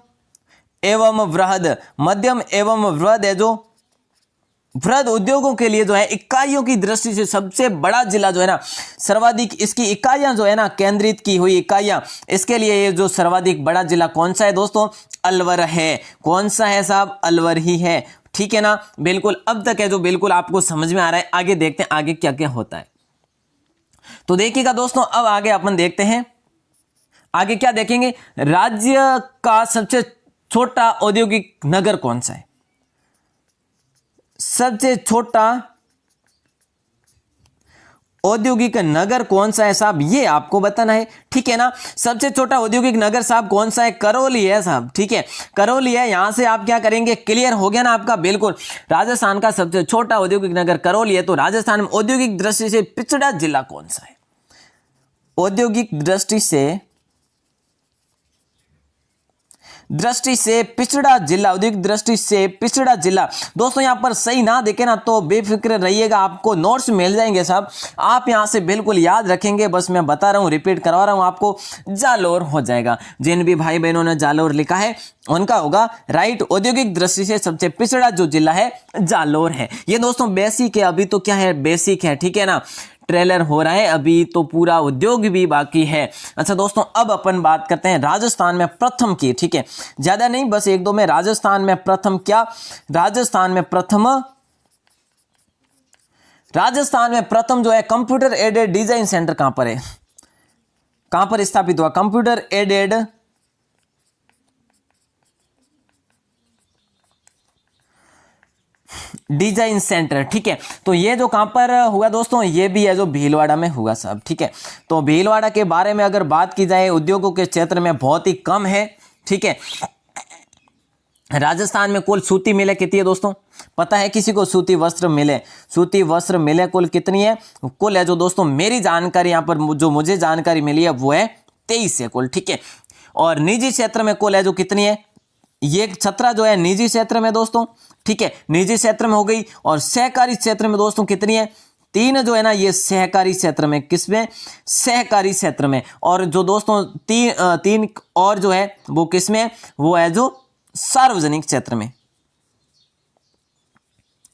एवं वृहद, मध्यम एवं वृहद है जो वृहद उद्योगों के लिए जो है इकाइयों की दृष्टि से सबसे बड़ा जिला जो है ना, सर्वाधिक इसकी इकाइयां जो है ना, केंद्रित की हुई इकाइयां, इसके लिए ये जो सर्वाधिक बड़ा जिला कौन सा है दोस्तों? अलवर है। कौन सा है साहब? अलवर ही है, ठीक है ना। बिल्कुल अब तक है जो बिल्कुल आपको समझ में आ रहा है। आगे देखते हैं आगे क्या क्या होता है। तो देखिएगा दोस्तों, अब आगे अपन देखते हैं, आगे क्या देखेंगे, राज्य का सबसे छोटा औद्योगिक नगर कौन सा है? सबसे छोटा औद्योगिक नगर कौन सा है साहब, ये आपको बताना है, ठीक है ना। सबसे छोटा औद्योगिक नगर साहब कौन सा है? करौली है साहब, ठीक है, करौली है। यहां से आप क्या करेंगे, क्लियर हो गया ना आपका। बिल्कुल, राजस्थान का सबसे छोटा औद्योगिक नगर करौली है। तो राजस्थान में औद्योगिक दृष्टि से पिछड़ा जिला कौन सा है? औद्योगिक दृष्टि से पिछड़ा जिला, औद्योगिक दृष्टि से पिछड़ा जिला। दोस्तों यहां पर सही ना देखे ना तो बेफिक्र रहिएगा, आपको नोट्स मिल जाएंगे साहब, आप यहां से बिल्कुल याद रखेंगे। बस मैं बता रहा हूं, रिपीट करवा रहा हूं आपको, जालोर हो जाएगा। जिन भी भाई बहनों ने जालोर लिखा है उनका होगा राइट। औद्योगिक दृष्टि से सबसे पिछड़ा जो जिला है जालोर है। ये दोस्तों बेसिक है, अभी तो क्या है, बेसिक है, ठीक है ना। ट्रेलर हो रहा है, अभी तो पूरा उद्योग भी बाकी है। अच्छा दोस्तों, अब अपन बात करते हैं राजस्थान में प्रथम की, ठीक है, ज्यादा नहीं, बस एक दो में। राजस्थान में प्रथम क्या? राजस्थान में प्रथम जो है कंप्यूटर एडेड डिजाइन सेंटर कहां पर है? कहां पर स्थापित हुआ? कंप्यूटर एडेड डिजाइन सेंटर, ठीक है। तो ये जो कहां पर हुआ दोस्तों, ये भी है जो भीलवाड़ा में हुआ साहब, ठीक है। तो भीलवाड़ा के बारे में अगर बात की जाए, उद्योगों के क्षेत्र में बहुत ही कम है, ठीक है। राजस्थान में कुल सूती मिलें कितनी है दोस्तों? पता है किसी को? सूती वस्त्र मिले कुल कितनी है? कुल है जो दोस्तों, मेरी जानकारी यहां पर जो मुझे जानकारी मिली है वो है 23 है कुल, ठीक है। और निजी क्षेत्र में कुल है जो कितनी है? ये 17 जो है निजी क्षेत्र में दोस्तों, ठीक है, निजी क्षेत्र में हो गई। और सहकारी क्षेत्र में दोस्तों कितनी है? 3 जो है ना, ये सहकारी क्षेत्र में। किसमें? सहकारी क्षेत्र में। और जो दोस्तों तीन और जो है वो किसमें? वो है जो सार्वजनिक क्षेत्र में,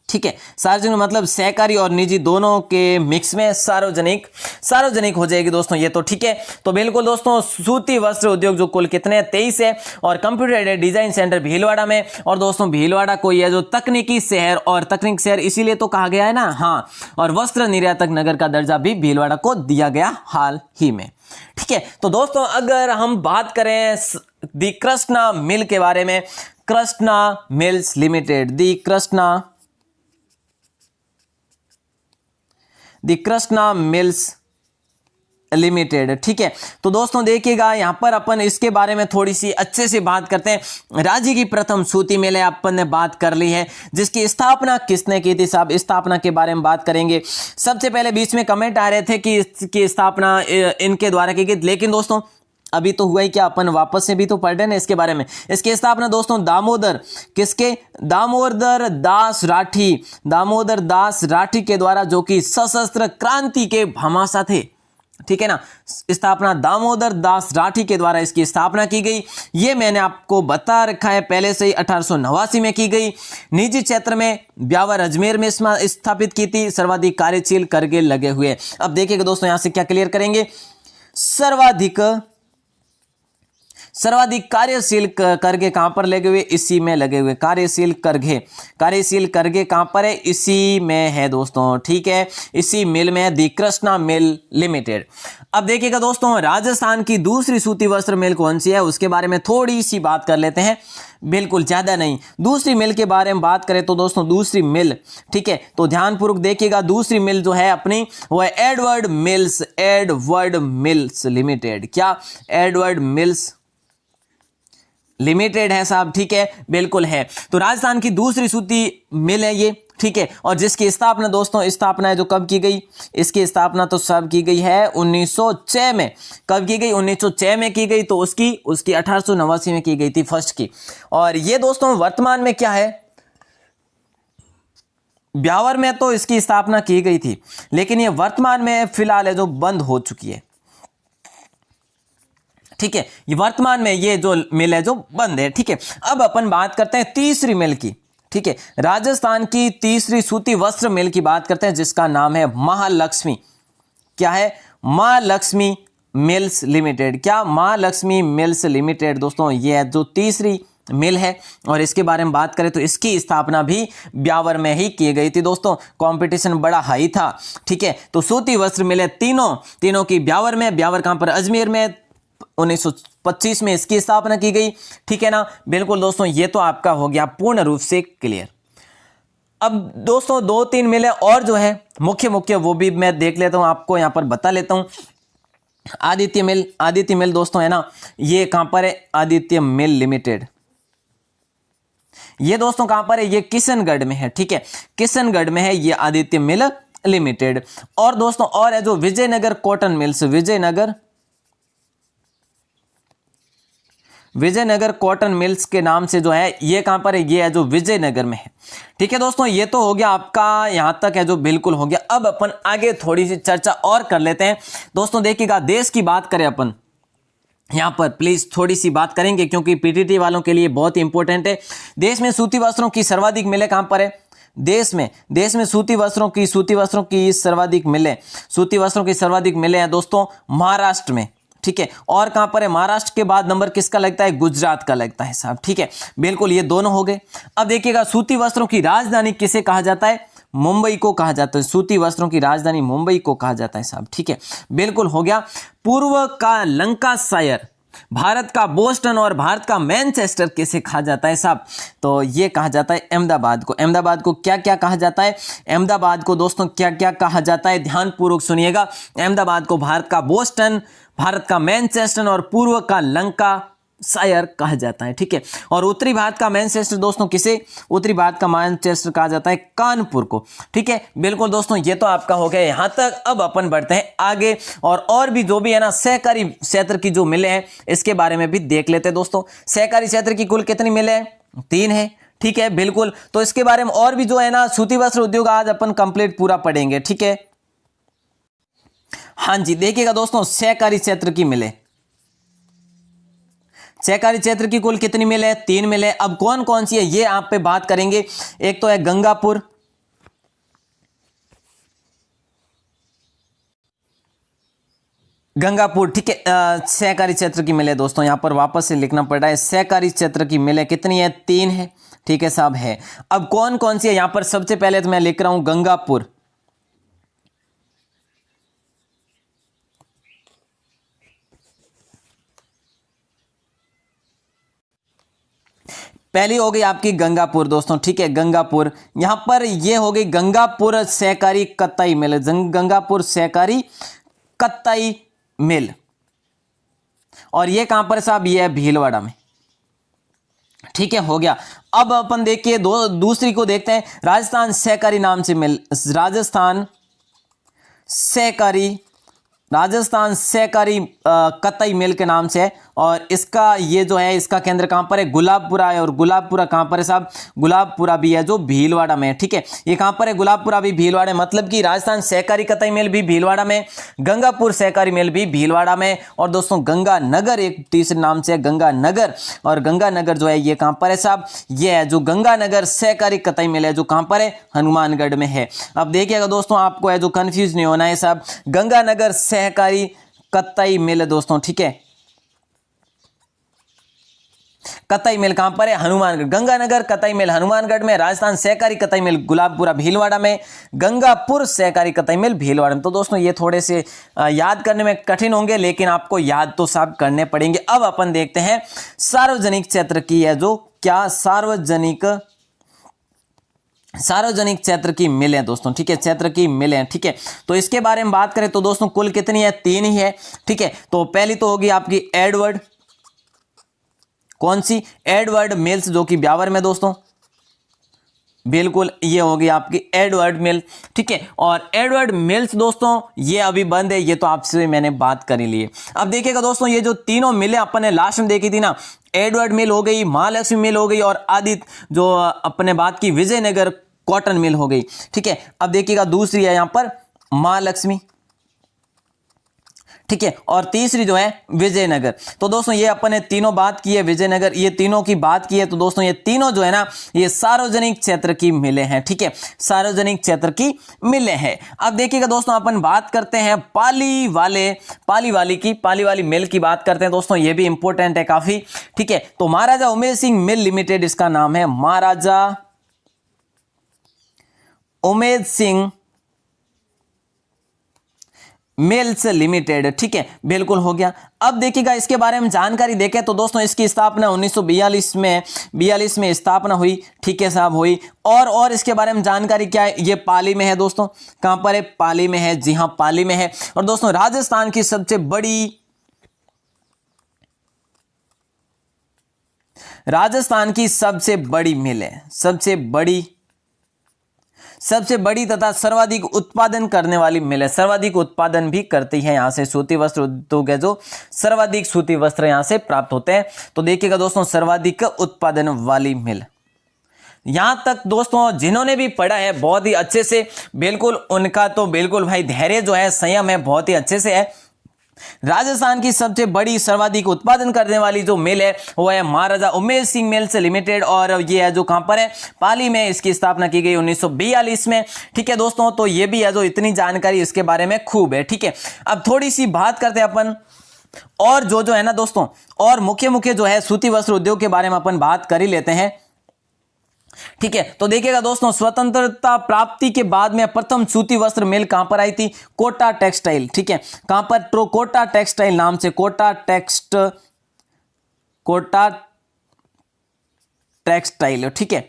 ठीक है। सार्वजनिक मतलब सहकारी और निजी दोनों के मिक्स में सार्वजनिक हो जाएगी दोस्तों ये तो, ठीक है। तो बिल्कुल दोस्तों, सूती वस्त्र उद्योग जो कुल कितने 23 है। और computer aided design centre Bhilwara में। और दोस्तों भीलवाड़ा को यह जो तकनीकी शहर, और तकनीक शहर इसीलिए तो कहा गया है ना, हाँ। और वस्त्र निर्यातक नगर का दर्जा भी भीलवाड़ा को दिया गया हाल ही में, ठीक है। तो दोस्तों अगर हम बात करें दी कृष्णा मिल के बारे में, कृष्णा मिल्स लिमिटेड, दी कृष्णा मिल्स लिमिटेड, ठीक है। तो दोस्तों देखिएगा, यहां पर अपन इसके बारे में थोड़ी सी अच्छे से बात करते हैं। राज्य की प्रथम सूती मिल अपन ने बात कर ली है, जिसकी स्थापना किसने की थी साहब? स्थापना के बारे में बात करेंगे। सबसे पहले बीच में कमेंट आ रहे थे कि इसकी स्थापना इनके द्वारा की गई, लेकिन दोस्तों अभी तो हुआ ही क्या, अपन वापस से भी तो पढ़ रहे हैं इसके बारे में। इसकी स्थापना दोस्तों दामोदर दास राठी के द्वारा, जो कि सशस्त्र क्रांति के भामाशाह थे, ठीक है ना। स्थापना दामोदर दास राठी के द्वारा इसकी स्थापना की गई। ये मैंने आपको बता रखा है पहले से ही, 1889 में की गई। निजी क्षेत्र में ब्यावर अजमेर में स्थापित की थी। सर्वाधिक कार्यशील करगिल लगे हुए। सर्वाधिक कार्यशील करघे कहां पर लगे हुए, इसी में लगे हुए। कार्यशील करघे कहां पर है, इसी में है दोस्तों, ठीक है, इसी मिल में है, दी कृष्णा मिल लिमिटेड। अब देखिएगा दोस्तों, राजस्थान की दूसरी सूती वस्त्र मिल कौन सी है, उसके बारे में थोड़ी सी बात कर लेते हैं, बिल्कुल ज्यादा नहीं। दूसरी मिल के बारे में बात करें तो दोस्तों, दूसरी मिल, ठीक है, तो ध्यानपूर्वक देखिएगा, दूसरी मिल जो है अपनी वो है एडवर्ड मिल्स लिमिटेड। क्या, एडवर्ड मिल्स लिमिटेड है साहब, ठीक है, बिल्कुल है। तो राजस्थान की दूसरी सूती मिल है ये, ठीक है, और जिसकी स्थापना दोस्तों, स्थापना है जो कब की गई, इसकी स्थापना तो सब की गई है 1906 में। कब की गई, 1906 में की गई, तो उसकी 1889 में की गई थी फर्स्ट की। और ये दोस्तों वर्तमान में क्या है, ब्यावर में तो इसकी स्थापना की गई थी, लेकिन ये वर्तमान में फिलहाल है जो बंद हो चुकी है, ठीक है, ये वर्तमान में ये जो मिल है जो बंद है, ठीक है। अब अपन बात करते हैं तीसरी मिल की, ठीक है, राजस्थान की तीसरी सूती वस्त्र मिल की बात करते हैं, जिसका नाम है महालक्ष्मी। क्या है, महालक्ष्मी मिल्स लिमिटेड। क्या, महालक्ष्मी मिल्स लिमिटेड दोस्तों, ये है जो तीसरी मिल है, और इसके बारे में बात करें तो इसकी स्थापना भी ब्यावर में ही की गई थी दोस्तों। कंपटीशन बड़ा हाई था, ठीक है। तो सूती वस्त्र मिले तीनों की ब्यावर में, ब्यावर कहां पर, अजमेर में, 1925 में इसकी स्थापना की गई, ठीक है ना, बिल्कुल दोस्तों, ये तो आपका हो गया पूर्ण रूप से क्लियर। अब दोस्तों 2-3 मिले और जो है मुख्य वो भी मैं देख लेता हूं, आपको यहां पर बता लेता हूं। आदित्य मिल दोस्तों है ना, ये कहां पर है, आदित्य मिल लिमिटेड, ये दोस्तों कहां पर है, ये किशनगढ़ में है, ठीक है, किशनगढ़ में है ये आदित्य मिल लिमिटेड। और दोस्तों और है जो Vijayanagar cotton mills, Vijayanagar cotton mills के नाम से जो है ये कहां पर है, ये है जो विजयनगर में है, ठीक है दोस्तों। ये तो हो गया आपका, यहां तक है जो बिल्कुल हो गया। अब अपन आगे थोड़ी सी चर्चा और कर लेते हैं दोस्तों। देखिएगा, देश की बात करें अपन यहां पर, प्लीज थोड़ी सी बात करेंगे क्योंकि पीटीटी वालों के लिए बहुत इंपॉर्टेंट है। देश में सूती वस्त्रों की सर्वाधिक मिलें कहां पर है, देश में सूती वस्त्रों की सर्वाधिक मिलें हैं दोस्तों महाराष्ट्र में, ठीक है। और कहां पर है, महाराष्ट्र के बाद नंबर किसका लगता है, गुजरात का लगता है साहब, ठीक है, बिल्कुल, ये दोनों हो गए। अब देखिएगा, सूती वस्त्रों की राजधानी किसे कहा जाता है, मुंबई को कहा जाता है, सूती वस्त्रों की राजधानी मुंबई को कहा जाता है साहब, ठीक है, बिल्कुल हो गया। पूर्व का लंकाशायर, भारत का बोस्टन और भारत का मैनचेस्टर किसे कहा जाता है साहब, तो ये कहा जाता है अहमदाबाद को। अहमदाबाद को क्या क्या कहा जाता है, अहमदाबाद को दोस्तों क्या क्या कहा जाता है, ध्यानपूर्वक सुनिएगा। अहमदाबाद को भारत का बोस्टन, भारत का मैनचेस्टर और पूर्व का लंकाशायर कहा जाता है, ठीक है। और उत्तरी भारत का मैनचेस्टर दोस्तों किसे, उत्तरी भारत का मैनचेस्टर कहा जाता है कानपुर को, ठीक है, बिल्कुल दोस्तों, ये तो आपका हो गया यहां तक। अब अपन बढ़ते हैं आगे, और भी जो भी है ना सहकारी क्षेत्र की जो मिले हैं इसके बारे में भी देख लेते हैं दोस्तों। सहकारी क्षेत्र की कुल कितनी मिले हैं, 3 है, ठीक है, बिल्कुल। तो इसके बारे में और भी जो है ना सूती वस्त्र उद्योग आज अपन कंप्लीट पूरा पढ़ेंगे, ठीक है। हाँ जी, देखिएगा दोस्तों, सहकारी क्षेत्र की मिले, सहकारी क्षेत्र की कुल कितनी मिले, 3 मिले। अब कौन कौन सी है ये आप पे बात करेंगे। एक तो है गंगापुर, ठीक है, सहकारी क्षेत्र की मिले दोस्तों, यहां पर वापस से लिखना पड़ रहा है, सहकारी क्षेत्र की मिले कितनी है, 3 है, ठीक है साहब है। अब कौन कौन सी है यहां पर, सबसे पहले तो मैं लिख रहा हूं गंगापुर, पहली हो गई आपकी गंगापुर दोस्तों, ठीक है, गंगापुर। यहां पर ये हो गई गंगापुर सहकारी कत्ताई मिल, गंगापुर सहकारी कत्ताई मिल, और ये कहां पर साहब, ये है भीलवाड़ा में, ठीक है, हो गया। अब अपन देखिए दूसरी को देखते हैं, राजस्थान सहकारी नाम से मिल, राजस्थान सहकारी कतई मिल के नाम से है, और इसका ये जो है इसका केंद्र कहां पर है, गुलाबपुरा है। और गुलाबपुरा कहां पर है साहब, गुलाबपुरा भी है जो भीलवाड़ा में है, ठीक है, ये कहां पर है, गुलाबपुरा भी भीलवाड़ा में, मतलब कि राजस्थान सहकारी कतई मिल भी भीलवाड़ा में, गंगापुर सहकारी मिल भी भीलवाड़ा में, और दोस्तों गंगानगर एक तीसरे नाम से है, गंगानगर। और गंगानगर जो है ये कहां पर है साहब, ये है जो गंगानगर सहकारी कतई मिल है जो कहां पर है, हनुमानगढ़ में है। अब देखिएगा दोस्तों, आपको है जो कंफ्यूज नहीं होना है साहब, गंगानगर सहकारी कतई मिल दोस्तों, ठीक है, कतई मिल कहां पर है? हनुमानगढ़। गंगानगर कतई मिल हनुमानगढ़ में। राजस्थान सहकारी कतई मिल गुलाबपुरा भीलवाड़ा में। गंगापुर सहकारी कतई मिल भीलवाड़ा में। तो दोस्तों ये थोड़े से याद करने में कठिन होंगे, लेकिन आपको याद तो सब करने पड़ेंगे। अब अपन देखते हैं सार्वजनिक क्षेत्र की है जो क्या सार्वजनिक क्षेत्र की मिलें दोस्तों, ठीक है, क्षेत्र की मिलें, ठीक है। तो इसके बारे में बात करें तो दोस्तों कुल कितनी है? 3 ही है, ठीक है। तो पहली तो होगी आपकी एडवर्ड, कौन सी? एडवर्ड मिल्स जो कि ब्यावर में दोस्तों, बिल्कुल ये होगी आपकी एडवर्ड मिल, ठीक है। और एडवर्ड मिल्स दोस्तों ये अभी बंद है, ये तो आपसे मैंने बात कर ही ली है। अब देखिएगा दोस्तों ये जो तीनों मिलें अपन ने लास्ट में देखी थी ना, एडवर्ड मिल हो गई, महालक्ष्मी मिल हो गई और आदित्य जो अपने बात की विजयनगर कॉटन मिल हो गई, ठीक है। अब देखिएगा दूसरी है यहां पर महालक्ष्मी, ठीक है, और तीसरी जो है विजयनगर। तो दोस्तों ये अपन ने तीनों बात की है, विजयनगर, ये तीनों की बात की है। तो दोस्तों ये तीनों जो है ना ये सार्वजनिक क्षेत्र की मिलें हैं, ठीक है, सार्वजनिक क्षेत्र की मिलें हैं। अब देखिएगा दोस्तों अपन बात करते हैं पाली वाली मिल की बात करते हैं दोस्तों, ये भी इंपॉर्टेंट है काफी, ठीक है। तो महाराजा उमेर सिंह मिल लिमिटेड इसका नाम है, महाराजा उमेर सिंह मिल्स लिमिटेड, ठीक है, बिल्कुल हो गया। अब देखिएगा इसके बारे में जानकारी देखें तो दोस्तों इसकी स्थापना 1942 में स्थापना हुई, ठीक है साहब, हुई। और इसके बारे में जानकारी क्या है? ये पाली में है दोस्तों, कहां पर है? पाली में है, जी हां पाली में है। और दोस्तों राजस्थान की सबसे बड़ी मिल है, सबसे बड़ी तथा सर्वाधिक उत्पादन करने वाली मिल है, सर्वाधिक उत्पादन भी करती है। यहां से सूती वस्त्र उद्योग है जो सर्वाधिक सूती वस्त्र यहां से प्राप्त होते हैं। तो देखिएगा दोस्तों सर्वाधिक उत्पादन वाली मिल। यहां तक दोस्तों जिन्होंने भी पढ़ा है बहुत ही अच्छे से, बिल्कुल उनका तो बिल्कुल भाई धैर्य जो है, संयम है, बहुत ही अच्छे से है। राजस्थान की सबसे बड़ी सर्वाधिक उत्पादन करने वाली जो मिल है वो है महाराजा उमेर सिंह मिल्स लिमिटेड, और ये है जो कहां पर है? पाली में। इसकी स्थापना की गई 1942 में, ठीक है दोस्तों। तो ये भी है जो इतनी जानकारी इसके बारे में खूब है, ठीक है। अब थोड़ी सी बात करते हैं अपन और जो है ना दोस्तों, और मुख्य जो है सूती वस्त्र उद्योग के बारे में अपन बात कर ही लेते हैं, ठीक है। तो देखिएगा दोस्तों स्वतंत्रता प्राप्ति के बाद में प्रथम सूती वस्त्र मिल कहां पर आई थी? कोटा टेक्सटाइल, ठीक है, कहां पर? तो कोटा टेक्सटाइल नाम से, कोटा टेक्सटाइल, ठीक है।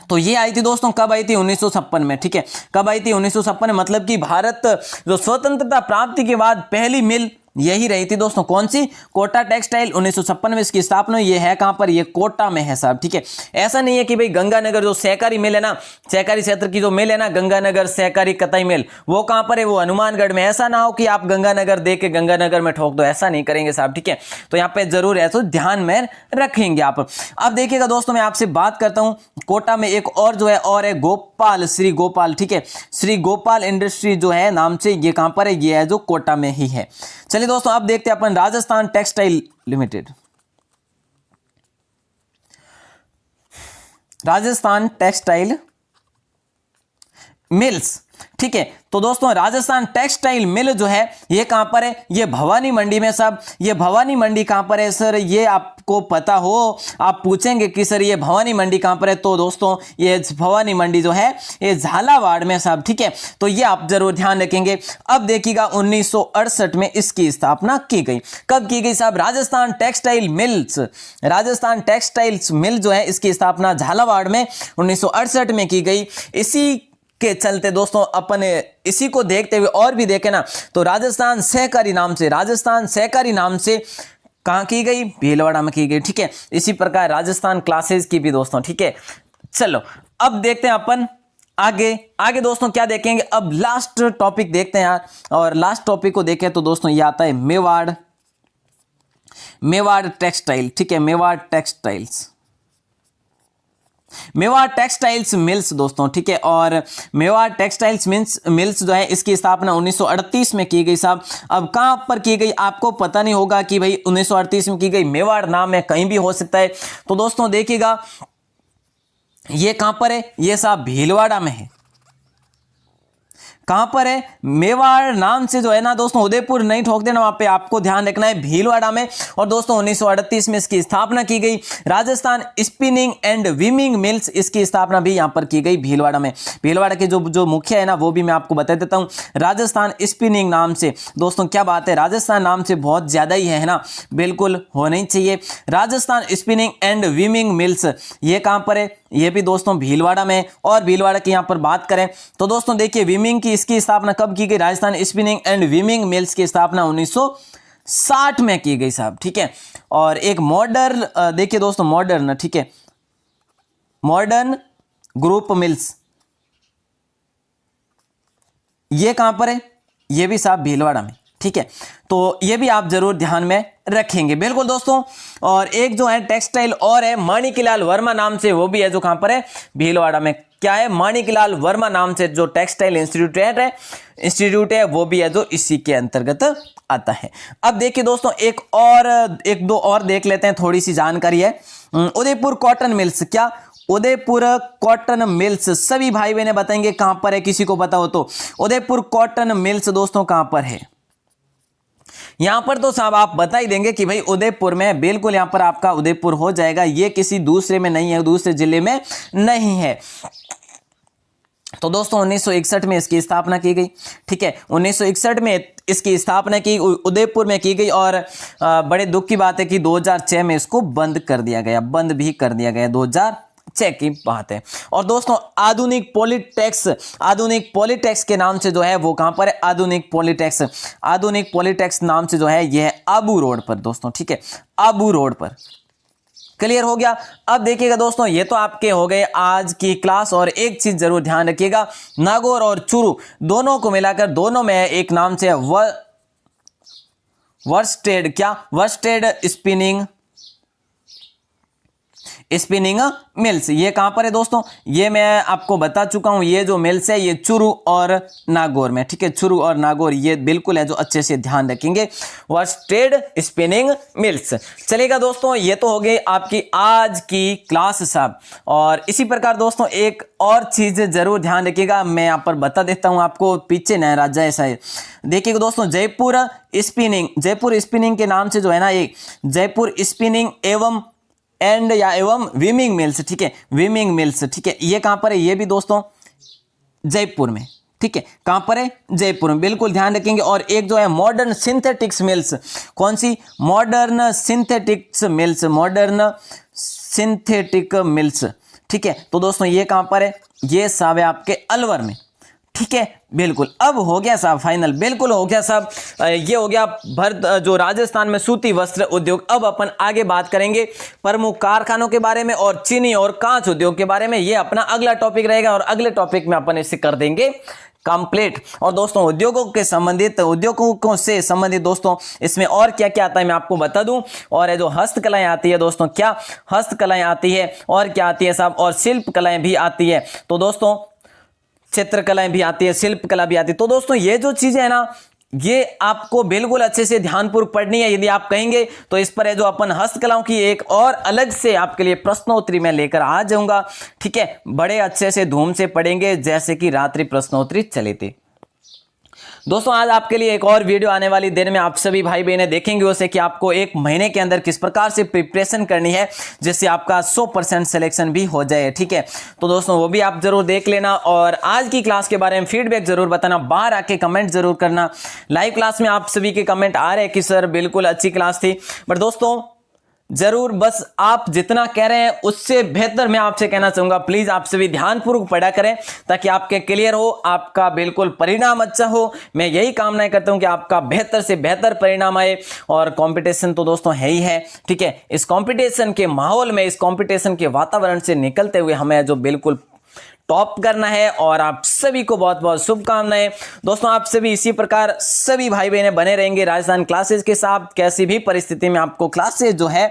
तो ये आई थी दोस्तों, कब आई थी? 1956 में, ठीक है। कब आई थी? 1956 में। मतलब कि भारत जो स्वतंत्रता प्राप्ति के बाद पहली मिल यही रही थी दोस्तों, कौन सी? कोटा टेक्सटाइल। 1956 में इसकी स्थापना। ये है कहां पर? ये कोटा में है साहब, ठीक है। ऐसा नहीं है कि भाई गंगानगर जो सहकारी मिल है ना, सहकारी क्षेत्र की जो मिल है ना, गंगानगर सहकारी कतई मिल, वो कहां पर है? वो हनुमानगढ़ में। ऐसा ना हो कि आप गंगानगर देख के गंगानगर में ठोक दो, ऐसा नहीं करेंगे साहब, ठीक है। तो यहाँ पे जरूर है तो ध्यान में रखेंगे आप। अब देखिएगा दोस्तों मैं आपसे बात करता हूं कोटा में एक और जो है, और है गोपाल, श्री गोपाल, ठीक है, श्री गोपाल इंडस्ट्री जो है नाम से, ये कहां पर है? ये है जो कोटा में ही है। चलिए दोस्तों अब देखते हैं अपन Rajasthan textile limited, Rajasthan textile mills, ठीक है। तो दोस्तों राजस्थान टेक्सटाइल मिल जो है ये कहां पर है? ये भवानी मंडी में साहब। ये भवानी मंडी कहां पर है सर? ये आपको पता हो, आप पूछेंगे कि सर ये भवानी मंडी कहां पर है, तो दोस्तों ये भवानी मंडी जो है ये झालावाड़ में साहब, ठीक है। तो ये आप जरूर ध्यान रखेंगे। अब देखिएगा 1968 में इसकी स्थापना की गई। कब की गई साहब? Rajasthan textile mills, Rajasthan textiles mill जो है इसकी स्थापना झालावाड़ में 1968 में की गई। इसी के चलते दोस्तों अपन इसी को देखते हुए और भी देखें ना तो राजस्थान सहकारी नाम से, राजस्थान सहकारी नाम से कहां की गई? भीलवाड़ा में की गई, ठीक है। इसी प्रकार राजस्थान क्लासेस की भी दोस्तों, ठीक है। चलो अब देखते हैं अपन आगे दोस्तों क्या देखेंगे। अब लास्ट टॉपिक देखते हैं यार, और लास्ट टॉपिक को देखें तो दोस्तों ये आता है मेवाड़ टेक्सटाइल, ठीक है, मेवाड़ टेक्सटाइल्स मिल्स दोस्तों, ठीक है। और मेवाड़ टेक्सटाइल्स मिल्स जो है इसकी स्थापना 1938 में की गई साहब। अब कहां पर की गई आपको पता नहीं होगा कि भाई 1938 में की गई, मेवाड़ नाम है, कहीं भी हो सकता है। तो दोस्तों देखिएगा ये कहां पर है? ये साहब भीलवाड़ा में है। कहां पर है, मेवाड़ नाम से जो है ना दोस्तों, उदयपुर नहीं ठोक देना, वहां पे आपको ध्यान रखना है, भीलवाड़ा में। और दोस्तों 1938 में इसकी स्थापना की गई। Rajasthan spinning and weaving mills, इसकी स्थापना भी यहां पर की गई भीलवाड़ा में। भीलवाड़ा के जो मुख्य है ना वो भी मैं आपको बता देता हूं। राजस्थान स्पिनिंग नाम से दोस्तों, क्या बात है, राजस्थान नाम से बहुत ज्यादा ही है ना, बिल्कुल होना ही चाहिए। Rajasthan spinning and weaving mills ये कहां पर है, ये भी दोस्तों भीलवाड़ा में। और भीलवाड़ा की यहां पर बात करें तो दोस्तों देखिए, वीविंग की इसकी स्थापना कब की गई, Rajasthan spinning and weaving mills की स्थापना 1960 में की गई साहब, ठीक है। और एक मॉडर्न देखिए दोस्तों, मॉडर्न, ठीक है, मॉडर्न ग्रुप मिल्स ये कहां पर है, ये भी साहब भीलवाड़ा में, ठीक है। तो ये भी आप जरूर ध्यान में रखेंगे, बिल्कुल दोस्तों। और एक जो है टेक्सटाइल और है माणिकलाल वर्मा नाम से, वो भी है जो कहां पर है, भीलवाड़ा में। क्या है, माणिकलाल वर्मा नाम से जो टेक्सटाइल इंस्टीट्यूट है वो भी है जो इसी के अंतर्गत आता है। अब देखिए दोस्तों, एक दो और देख लेते हैं, थोड़ी सी जानकारी है। उदयपुर कॉटन मिल्स, क्या उदयपुर कॉटन मिल्स, सभी भाई बहने बताएंगे कहां पर है, किसी को पता हो तो। उदयपुर कॉटन मिल्स दोस्तों कहां पर है, यहां पर तो साहब आप बता ही देंगे कि भाई उदयपुर में, बिल्कुल यहां पर आपका उदयपुर हो जाएगा, ये किसी दूसरे में नहीं है, दूसरे जिले में नहीं है। तो दोस्तों 1961 में इसकी स्थापना की गई, ठीक है, 1961 में इसकी स्थापना की उदयपुर में की गई। और बड़े दुख की बात है कि 2006 में इसको बंद भी कर दिया गया, 2006 की बात है। और दोस्तों आधुनिक पॉलिटेक्स के नाम से जो है वो कहां पर है, आधुनिक पॉलिटेक्स नाम से जो है यह है आबू रोड पर दोस्तों, ठीक है, आबू रोड पर। क्लियर हो गया। अब देखिएगा दोस्तों, ये तो आपके हो गए आज की क्लास। और एक चीज जरूर ध्यान रखिएगा, नागौर और चूरू दोनों को मिलाकर दोनों में एक नाम से वर्स्टेड, क्या वर्स्टेड स्पिनिंग मिल्स, ये कहां पर है दोस्तों, ये मैं आपको बता चुका हूं। ये जो मिल्स है ये चूरू और नागौर में, ठीक है, चूरू और नागौर ये बिल्कुल है जो अच्छे से ध्यान रखेंगे, वर्स्टेड स्पिनिंग मिल्स। चलेगा दोस्तों, ये तो हो गई आपकी आज की क्लास साहब। और इसी प्रकार दोस्तों एक और चीज जरूर ध्यान रखिएगा, मैं यहां पर बता देता हूं आपको, पीछे न रह जाए ऐसा है। देखिएगा दोस्तों, जयपुर स्पिनिंग के नाम से जो है ना, एक जयपुर स्पिनिंग एवं वीविंग मिल्स, ठीक है, वीविंग मिल्स, ठीक है, ये कहां पर है, ये भी दोस्तों जयपुर में, ठीक है, कहां पर है, जयपुर में, बिल्कुल ध्यान रखेंगे। और एक जो है मॉडर्न सिंथेटिक्स मिल्स, कौन सी, मॉडर्न सिंथेटिक मिल्स, ठीक है। तो दोस्तों ये कहां पर है, ये साहब है आपके अलवर में, ठीक है, बिल्कुल। अब हो गया साहब फाइनल, बिल्कुल हो गया साहब, ये हो गया जो राजस्थान में सूती वस्त्र उद्योग। अब अपन आगे बात करेंगे प्रमुख कारखानों के बारे में और चीनी और कांच उद्योग के बारे में, ये अपना अगला टॉपिक रहेगा। और अगले टॉपिक में अपन इसे कर देंगे कंप्लीट। और दोस्तों उद्योगों से संबंधित दोस्तों इसमें और क्या क्या आता है मैं आपको बता दूं। और ये जो हस्तकलाएं आती है दोस्तों, क्या हस्तकलाएं आती है, और क्या आती है साहब, और शिल्प कलाएं भी आती है। तो दोस्तों चित्रकलाएं भी आती है, शिल्प कला भी आती है। तो दोस्तों ये जो चीजें है ना, ये आपको बिल्कुल अच्छे से ध्यानपूर्वक पढ़नी है। यदि आप कहेंगे तो इस पर है जो अपन हस्तकलाओं की एक और अलग से आपके लिए प्रश्नोत्तरी मैं लेकर आ जाऊंगा, ठीक है, बड़े अच्छे से धूम से पढ़ेंगे जैसे कि रात्रि प्रश्नोत्तरी चली थी। दोस्तों आज आपके लिए एक और वीडियो आने वाली देर में आप सभी भाई बहनें देखेंगे उसे कि आपको एक महीने के अंदर किस प्रकार से प्रिपरेशन करनी है जिससे आपका 100% सिलेक्शन भी हो जाए, ठीक है। तो दोस्तों वो भी आप जरूर देख लेना। और आज की क्लास के बारे में फीडबैक जरूर बताना, बाहर आके कमेंट जरूर करना। लाइव क्लास में आप सभी के कमेंट आ रहे हैं कि सर बिल्कुल अच्छी क्लास थी, बट दोस्तों जरूर बस आप जितना कह रहे हैं उससे बेहतर मैं आपसे कहना चाहूंगा, प्लीज आप सभी ध्यानपूर्वक पढ़ा करें ताकि आपके क्लियर हो, आपका बिल्कुल परिणाम अच्छा हो। मैं यही कामनाएं करता हूं कि आपका बेहतर से बेहतर परिणाम आए। और कंपटीशन तो दोस्तों है ही है, ठीक है। इस कंपटीशन के माहौल में, इस कंपटीशन के वातावरण से निकलते हुए हमें जो बिल्कुल टॉप करना है। और आप सभी को बहुत बहुत शुभकामनाएं। दोस्तों आप सभी इसी प्रकार सभी भाई बहनें बने रहेंगे राजस्थान क्लासेस के साथ। कैसी भी परिस्थिति में आपको क्लासेस जो है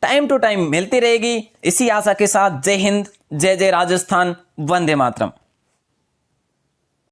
टाइम टू टाइम मिलती रहेगी। इसी आशा के साथ जय हिंद, जय जय राजस्थान, वंदे मातरम।